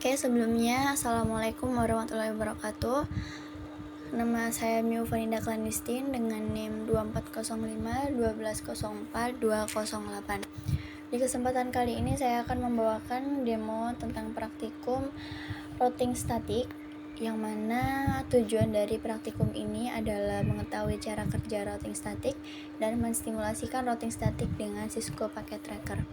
Oke, sebelumnya Assalamualaikum warahmatullahi wabarakatuh. Nama saya Miufanida Klandistin dengan NIM 2405 1204208. Di kesempatan kali ini saya akan membawakan demo tentang praktikum routing statik, yang mana tujuan dari praktikum ini adalah mengetahui cara kerja routing statik dan menstimulasikan routing statik dengan Cisco Packet Tracker.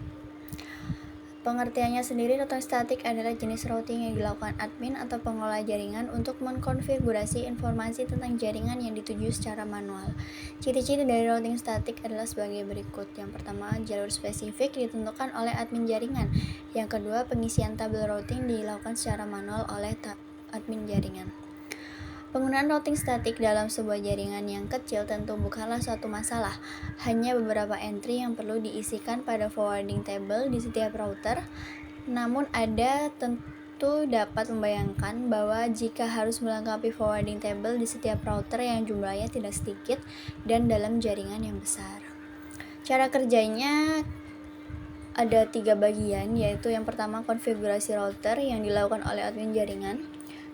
Pengertiannya sendiri, routing statik adalah jenis routing yang dilakukan admin atau pengelola jaringan untuk mengkonfigurasi informasi tentang jaringan yang dituju secara manual. Ciri-ciri dari routing statik adalah sebagai berikut. Yang pertama, jalur spesifik ditentukan oleh admin jaringan. Yang kedua, pengisian tabel routing dilakukan secara manual oleh admin jaringan. Penggunaan routing statik dalam sebuah jaringan yang kecil tentu bukanlah suatu masalah. Hanya beberapa entry yang perlu diisikan pada forwarding table di setiap router. Namun Anda tentu dapat membayangkan bahwa jika harus melengkapi forwarding table di setiap router yang jumlahnya tidak sedikit dan dalam jaringan yang besar. Cara kerjanya ada 3 bagian, yaitu yang pertama konfigurasi router yang dilakukan oleh admin jaringan.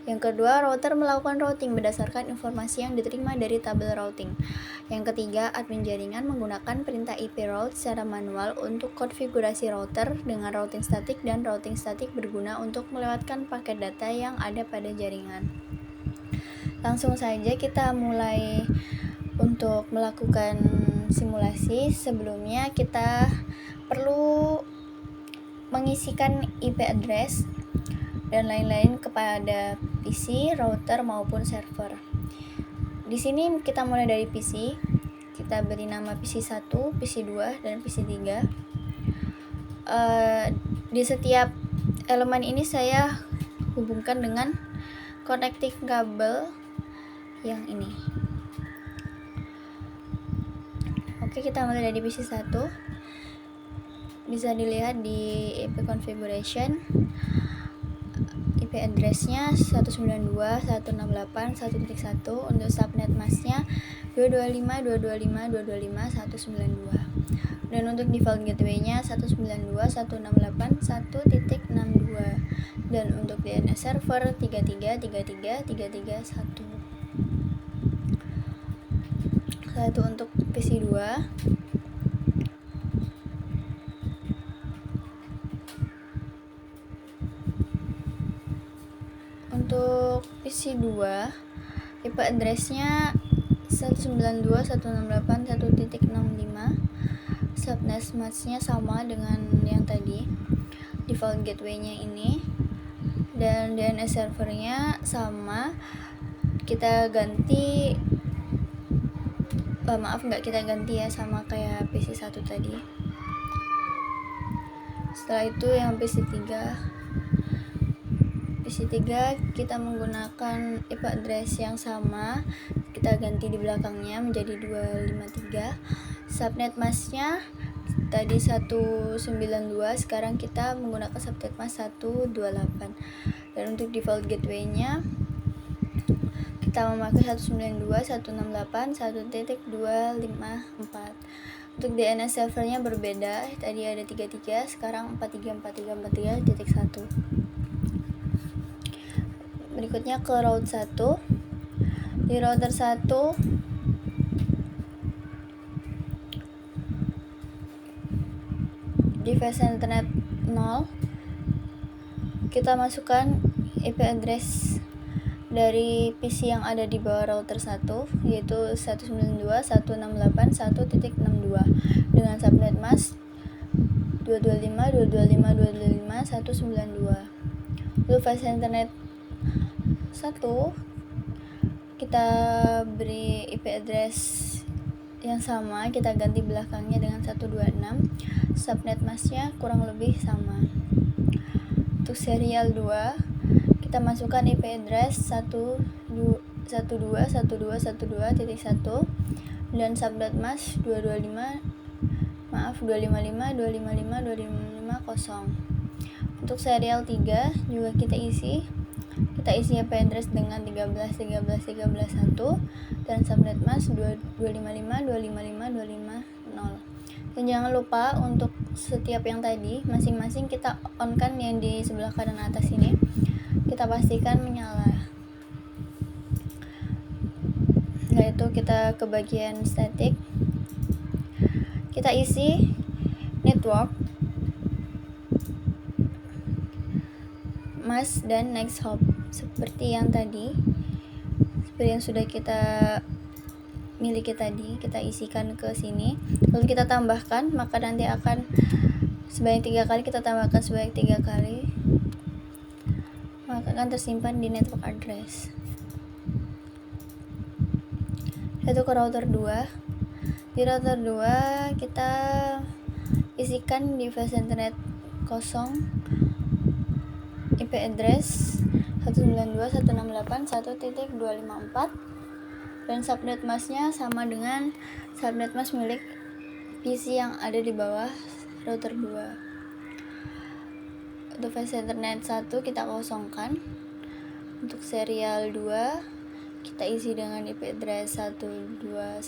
Yang kedua, router melakukan routing berdasarkan informasi yang diterima dari tabel routing. Yang ketiga, admin jaringan menggunakan perintah IP route secara manual untuk konfigurasi router dengan routing statik, dan routing statik berguna untuk melewatkan paket data yang ada pada jaringan. Langsung saja kita mulai untuk melakukan simulasi. Sebelumnya kita perlu mengisikan IP address dan lain-lain kepada PC, router maupun server. Di sini kita mulai dari PC. Kita beri nama PC1, PC2, dan PC3. Di setiap elemen ini saya hubungkan dengan connecting kabel yang ini. Oke, kita mulai dari PC1. Bisa dilihat di IP configuration. IP address-nya 192.168.1.1, untuk subnet mask-nya 225.225.225.192, dan untuk default gateway-nya 192.168.1.62, dan untuk DNS server 33.33.33.1. Setelah itu untuk PC2, untuk PC2 IP address-nya 192.168.1.65, subnet mask-nya sama dengan yang tadi, default gateway-nya ini, dan DNS server-nya sama. Kita ganti kita ganti ya, sama kayak PC1 tadi. Setelah itu yang PC3 kita menggunakan IP address yang sama, kita ganti di belakangnya menjadi 253. Subnet mask-nya tadi 192, sekarang kita menggunakan subnet mask 128. Dan untuk default gateway-nya kita memakai 192.168.1.254. Untuk DNS servernya berbeda, tadi ada 33, sekarang 43.43.43.1. Berikutnya ke route 1. Di router 1 device internet 0, kita masukkan IP address dari PC yang ada di bawah router 1, yaitu 192.168.1.62 dengan subnet mask 225.225.225.192. Untuk device internet 1 kita beri IP address yang sama, kita ganti belakangnya dengan 126, subnet mask-nya kurang lebih sama. Untuk serial 2 kita masukkan IP address 192.1.12.1 dan subnet mask 255.255.250. Untuk serial 3 juga kita isi IP address dengan 13.13.13.1 dan subnet mask 255.255.250. Dan jangan lupa untuk setiap yang tadi masing-masing kita on kan yang di sebelah kanan atas ini. kita pastikan menyala. Setelah itu kita ke bagian static, kita isi network, mask, dan next hop seperti yang tadi, seperti yang sudah kita miliki tadi. Kita isikan ke sini, lalu kita tambahkan, maka nanti akan sebanyak 3 kali, kita tambahkan sebanyak 3 kali, maka akan tersimpan di network address. Itu ke router 2. Di router 2 kita isikan device internet kosong IP address 192.168.1.254 dan subnet masknya sama dengan subnet mask milik PC yang ada di bawah router 2. Untuk device internet 1 kita kosongkan. Untuk serial 2 kita isi dengan IP address 121.122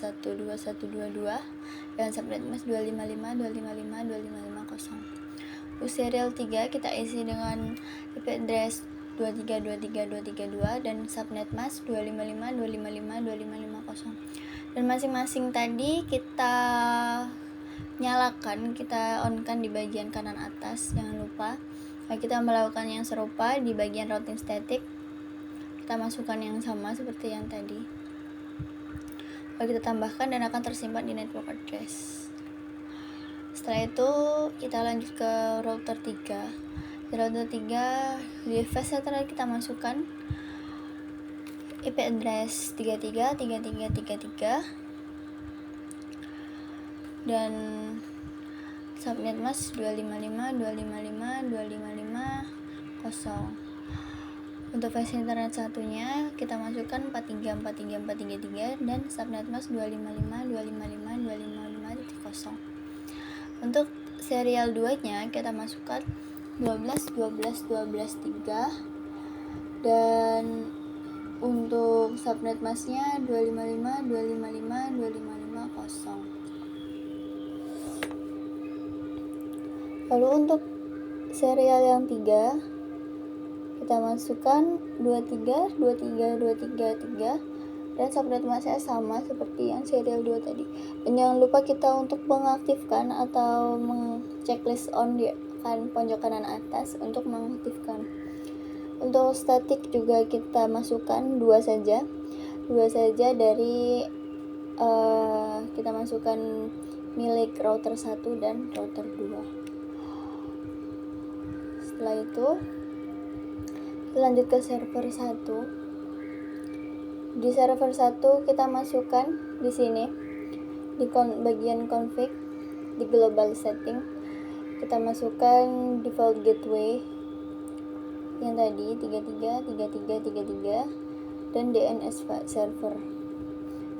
dan subnet mask 255.255.255.0. Untuk serial 3 kita isi dengan IP address 23.23.232 dan subnet mask 255.255.255.0. Dan masing-masing tadi kita nyalakan, kita on-kan di bagian kanan atas, jangan lupa. Nah, kita melakukan yang serupa di bagian routing static. Kita masukkan yang sama seperti yang tadi, lalu kita tambahkan dan akan tersimpan di network address. Setelah itu kita lanjut ke router 3. Di router 3 di device internet kita masukkan IP address 33.33.33 dan subnet mask 255.255.255.0. Untuk device internet satunya kita masukkan 43.43.433 dan subnet mask 255.255.255.0. Untuk serial 2 nya kita masukkan 12.12.12.3 dan untuk subnet masknya 255.255.255.0. Lalu untuk serial yang 3 kita masukkan 23.23.23.3 dan subnet masknya sama seperti yang serial 2 tadi. Dan jangan lupa kita untuk mengaktifkan atau checklist on di pojok kanan atas untuk mengaktifkan. Untuk static juga kita masukkan 2 saja dari kita masukkan milik router 1 dan router 2. Setelah itu kita lanjut ke server 1. Di server 1 kita masukkan di sini di bagian config, di global setting kita masukkan default gateway yang tadi 33.33.33 dan DNS server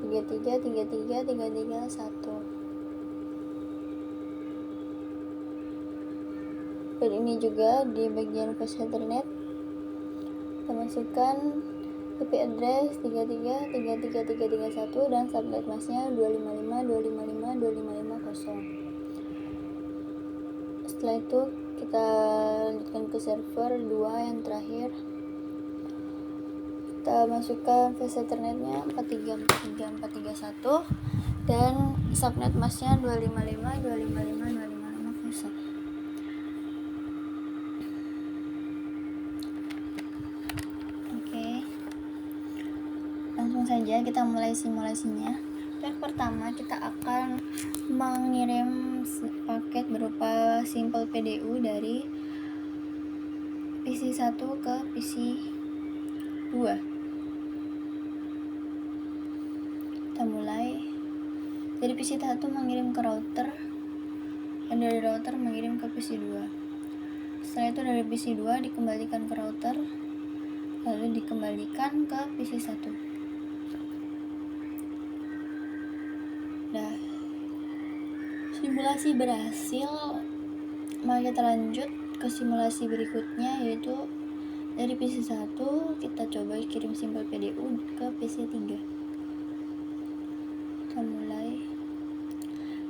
33.33.33.1. Dan ini juga di bagian host internet kita masukkan IP address 33.33.33.1 dan subnet masknya 255.255.255.0. Setelah itu kita lanjutkan ke server 2 yang terakhir. Kita masukkan host internetnya 43.43.431 dan subnet masknya 255.255.255.0. Oke, langsung saja kita mulai simulasinya. Yang pertama kita akan mengirim paket berupa simple PDU dari PC 1 ke PC 2. Kita mulai dari PC 1 mengirim ke router dan dari router mengirim ke PC 2. Setelah itu dari PC 2 dikembalikan ke router lalu dikembalikan ke PC 1. Nah, simulasi berhasil. Mari kita lanjut ke simulasi berikutnya, yaitu dari PC 1 kita coba kirim simple PDU ke PC 3. Kita mulai.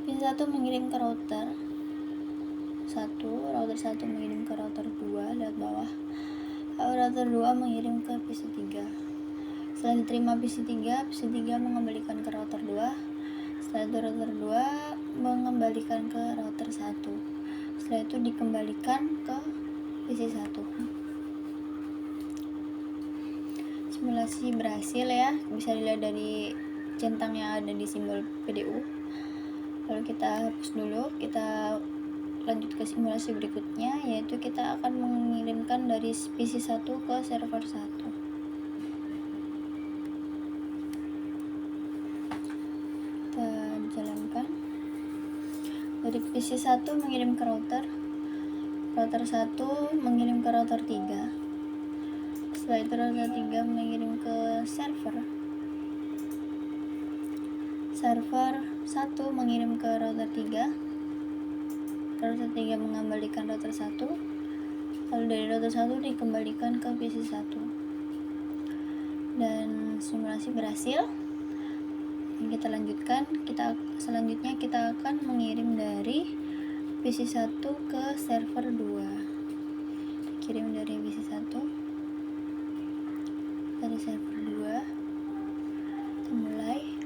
PC 1 mengirim ke router 1, router 1 mengirim ke router 2 lewat bawah. router 2 mengirim ke PC3. Setelah diterima PC3 mengembalikan ke router 2. Setelah itu router 2 mengembalikan ke router 1. Setelah itu dikembalikan ke PC1. Simulasi berhasil ya, bisa dilihat dari centang yang ada di simbol PDU. Lalu kita hapus dulu, kita lanjut ke simulasi berikutnya, yaitu kita akan mengirimkan dari PC1 ke server 1. Kita jalankan. Dari PC1 mengirim ke router 1 mengirim ke router 3. Setelah itu router 3 mengirim ke server 1 mengirim ke router 3. Router 3 mengembalikan router 1. Lalu dari router 1 dikembalikan ke PC1. Dan simulasi berhasil. Kita lanjutkan. Selanjutnya kita akan mengirim dari PC1 ke server 2. Kirim dari PC1 dari server 2. Kita mulai.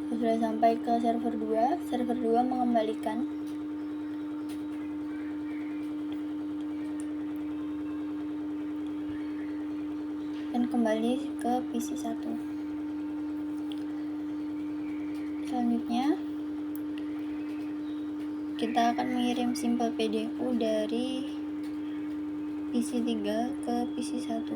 Sudah sampai ke server 2 mengembalikan dan kembali ke PC1. Selanjutnya kita akan mengirim simple PDU dari PC3 ke PC1.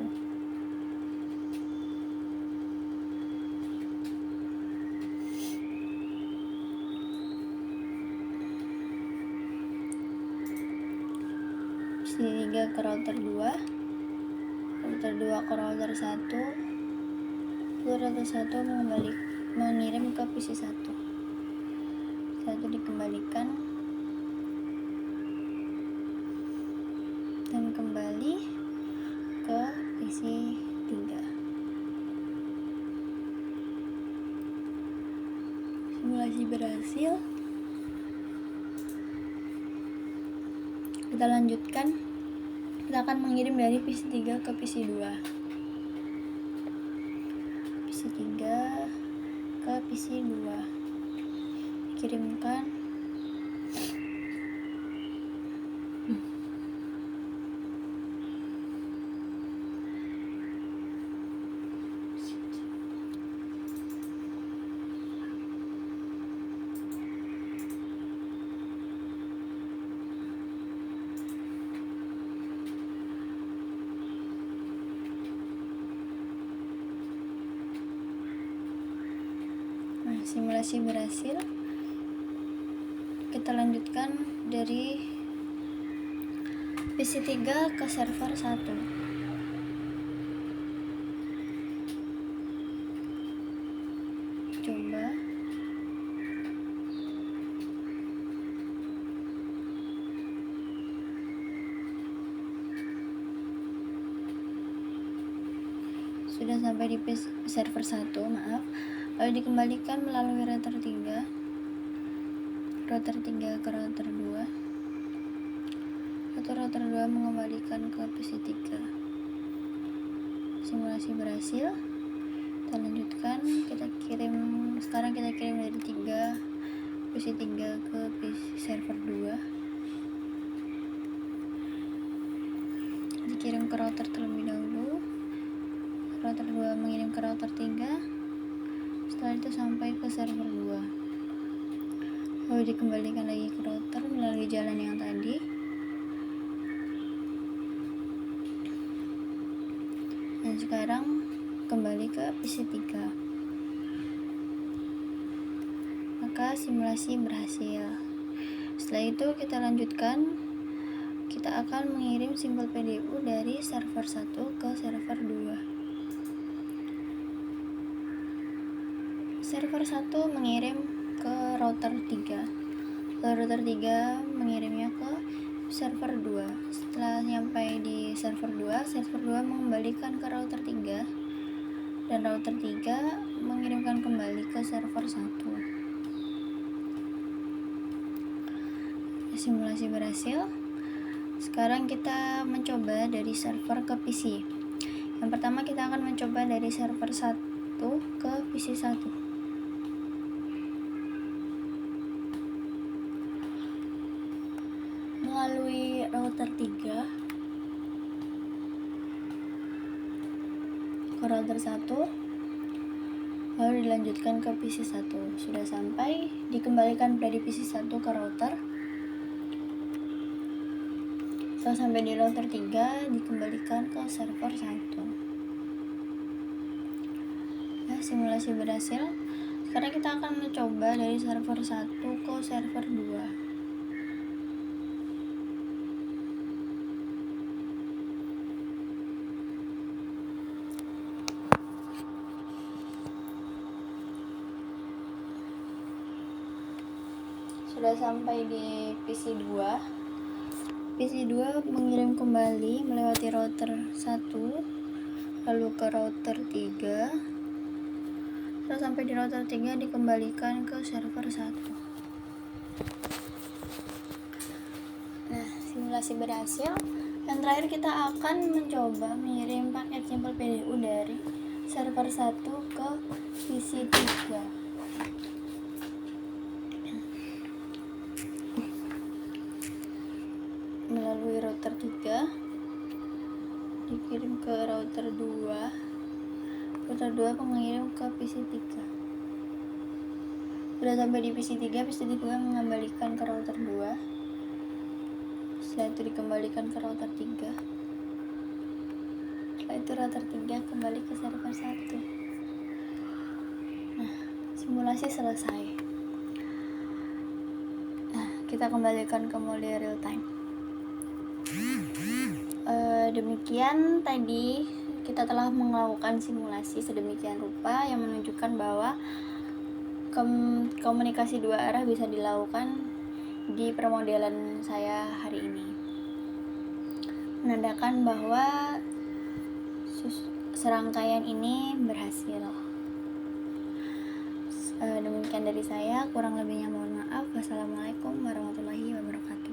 PC3 ke router 2, router 2 ke router 1, lalu router 1 mengirim ke PC1. Setelah itu dikembalikan dan kembali ke PC3. Simulasi berhasil. Kita lanjutkan. Kita akan mengirim dari PC3 ke PC2. PC3 ke PC2. Kirimkan. Nah, simulasi berhasil. Kita lanjutkan dari PC3 ke server 1. Coba. Sudah sampai di server 1, maaf. Lalu dikembalikan melalui router 3. Router 3 ke router 2. Atau router 2 mengembalikan ke PC3. Simulasi berhasil. Kita lanjutkan. Sekarang kita kirim dari PC3 ke server 2. Dikirim ke router terlebih dahulu. Router 2 mengirim ke router 3. Setelah itu sampai ke server 2. Lalu dikembalikan lagi ke router melalui jalan yang tadi. Dan sekarang kembali ke PC3. Maka simulasi berhasil. Setelah itu kita lanjutkan. Kita akan mengirim simbol PDU dari server 1 ke server 2. Server 1 mengirim ke router 3. Lalu router 3 mengirimnya ke server 2. Setelah sampai di server 2 mengembalikan ke router 3 dan router 3 mengirimkan kembali ke server 1. Simulasi berhasil. Sekarang kita mencoba dari server ke PC. Yang pertama kita akan mencoba dari server 1 ke PC 1. Melalui router 3 ke router 1, lalu dilanjutkan ke PC 1. Sudah sampai, dikembalikan dari PC 1 ke router. Setelah sampai di router 3, dikembalikan ke server 1. Nah, simulasi berhasil. Sekarang kita akan mencoba dari server 1 ke server 2. Sudah sampai di PC 2. PC 2 mengirim kembali melewati router 1, lalu ke router 3. Setelah sampai di router 3, dikembalikan ke server 1. Nah, simulasi berhasil. Yang terakhir kita akan mencoba mengirim paket Simple PDU dari server 1 ke PC 3. Melalui router 3, dikirim ke router 2. Router 2 mengirim ke PC 3. Sudah sampai di PC 3, PC 3 mengembalikan ke router 2. Setelah itu dikembalikan ke router 3. Setelah itu router 3 kembali ke server 1. Nah, simulasi selesai. Nah, kita kembalikan ke mode real time. Demikian tadi kita telah melakukan simulasi sedemikian rupa yang menunjukkan bahwa komunikasi dua arah bisa dilakukan di permodelan saya hari ini, menandakan bahwa serangkaian ini berhasil. Demikian dari saya, kurang lebihnya mohon maaf. Wassalamualaikum warahmatullahi wabarakatuh.